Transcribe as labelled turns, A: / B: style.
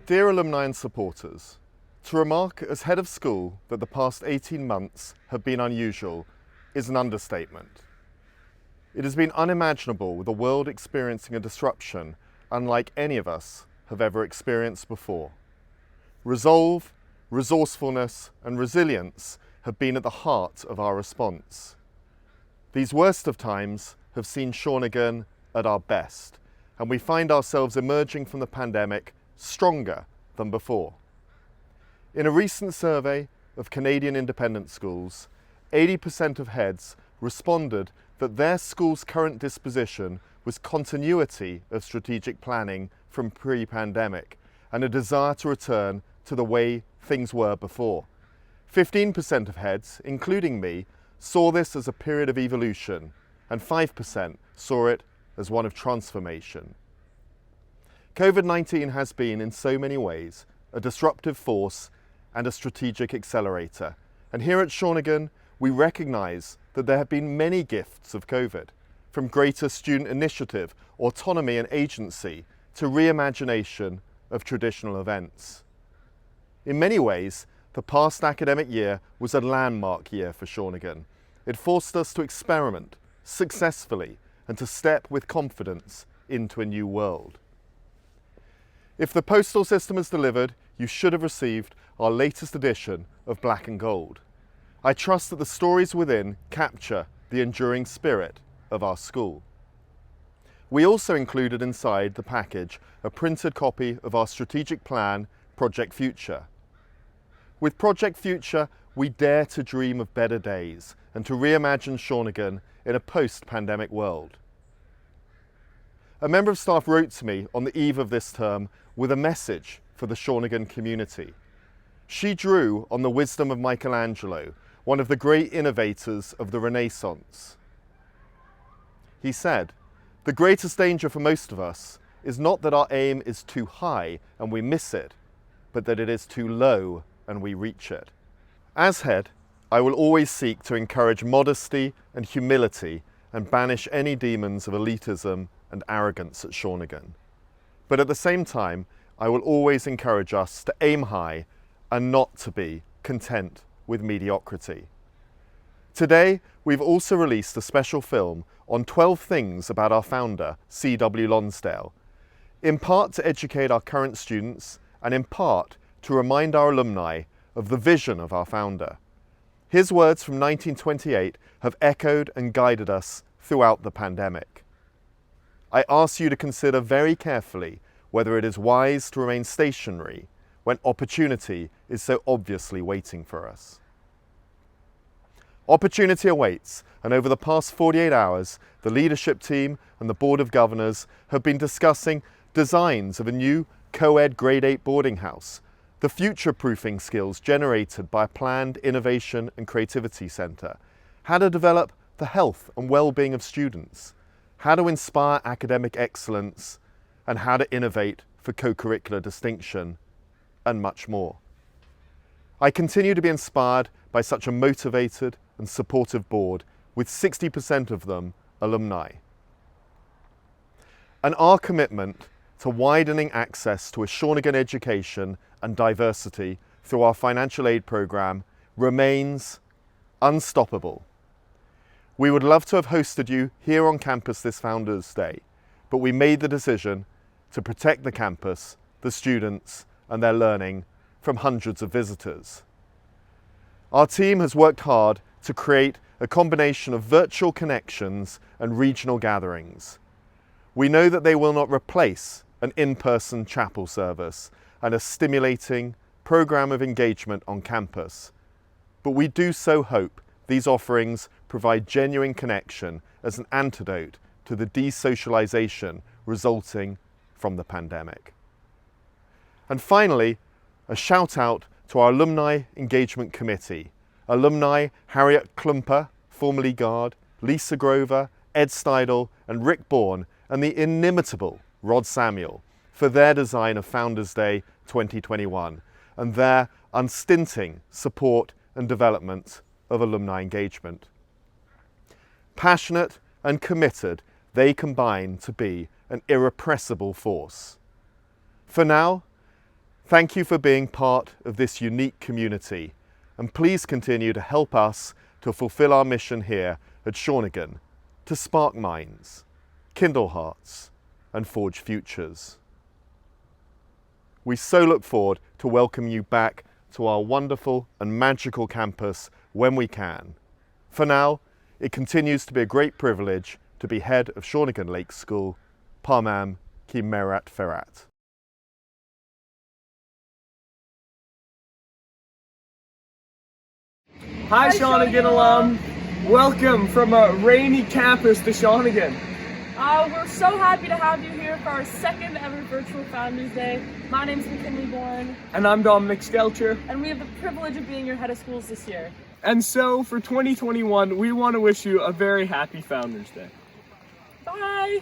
A: Dear alumni and supporters, to remark as head of school that the past 18 months have been unusual is an understatement. It has been unimaginable with the world experiencing a disruption unlike any of us have ever experienced before. Resolve, resourcefulness and resilience have been at the heart of our response. These worst of times have seen Shawnigan at our best, and we find ourselves emerging from the pandemic stronger than before. In a recent survey of Canadian independent schools, 80% of heads responded that their school's current disposition was continuity of strategic planning from pre-pandemic and a desire to return to the way things were before. 15% of heads, including me, saw this as a period of evolution, and 5% saw it as one of transformation. COVID-19 has been, in so many ways, a disruptive force and a strategic accelerator. And here at Shawnigan, we recognise that there have been many gifts of COVID, from greater student initiative, autonomy and agency, to reimagination of traditional events. In many ways, the past academic year was a landmark year for Shawnigan. It forced us to experiment successfully and to step with confidence into a new world. If the postal system has delivered, you should have received our latest edition of Black and Gold. I trust that the stories within capture the enduring spirit of our school. We also included inside the package a printed copy of our strategic plan, Project Future. With Project Future, we dare to dream of better days and to reimagine Shawnigan in a post-pandemic world. A member of staff wrote to me on the eve of this term with a message for the Shawnigan community. She drew on the wisdom of Michelangelo, one of the great innovators of the Renaissance. He said, "The greatest danger for most of us is not that our aim is too high and we miss it, but that it is too low and we reach it." As head, I will always seek to encourage modesty and humility and banish any demons of elitism and arrogance at Shawnigan. But at the same time, I will always encourage us to aim high and not to be content with mediocrity. Today, we've also released a special film on 12 things about our founder, C.W. Lonsdale, in part to educate our current students and in part to remind our alumni of the vision of our founder. His words from 1928 have echoed and guided us throughout the pandemic. I ask you to consider very carefully whether it is wise to remain stationary when opportunity is so obviously waiting for us. Opportunity awaits, and over the past 48 hours, the leadership team and the Board of Governors have been discussing designs of a new co-ed grade 8 boarding house, the future-proofing skills generated by a planned innovation and creativity centre, how to develop the health and well-being of students, how to inspire academic excellence, and how to innovate for co-curricular distinction, and much more. I continue to be inspired by such a motivated and supportive board, with 60% of them alumni. And our commitment to widening access to a Shawnigan education and diversity through our financial aid programme remains unstoppable. We would love to have hosted you here on campus this Founders' Day, but we made the decision to protect the campus, the students and their learning from hundreds of visitors. Our team has worked hard to create a combination of virtual connections and regional gatherings. We know that they will not replace an in-person chapel service and a stimulating programme of engagement on campus, but we do so hope these offerings provide genuine connection as an antidote to the desocialisation resulting from the pandemic. And finally, a shout out to our Alumni Engagement Committee, alumni Harriet Klumper, formerly Guard, Lisa Grover, Ed Steidel and Rick Bourne, and the inimitable Rod Samuel for their design of Founders' Day 2021 and their unstinting support and development of alumni engagement. Passionate and committed, they combine to be an irrepressible force. For now, Thank you for being part of this unique community, and please continue to help us to fulfill our mission here at Shawnigan, to spark minds, kindle hearts, and forge futures. We so look forward to welcoming you back to our wonderful and magical campus when we can. For now, it continues to be a great privilege to be head of Shawnigan Lake School, Parmam ki Merat Ferat.
B: Hi Shawnigan alum! Welcome from a rainy campus to Shawnigan.
C: We're so happy to have you here for our second ever virtual Founders Day. My name's McKinley Bourne.
B: And I'm Dominic Stelcher.
C: And we have the privilege of being your head of schools this year.
B: And so for 2021, we want to wish you a very happy Founders Day.
C: Bye!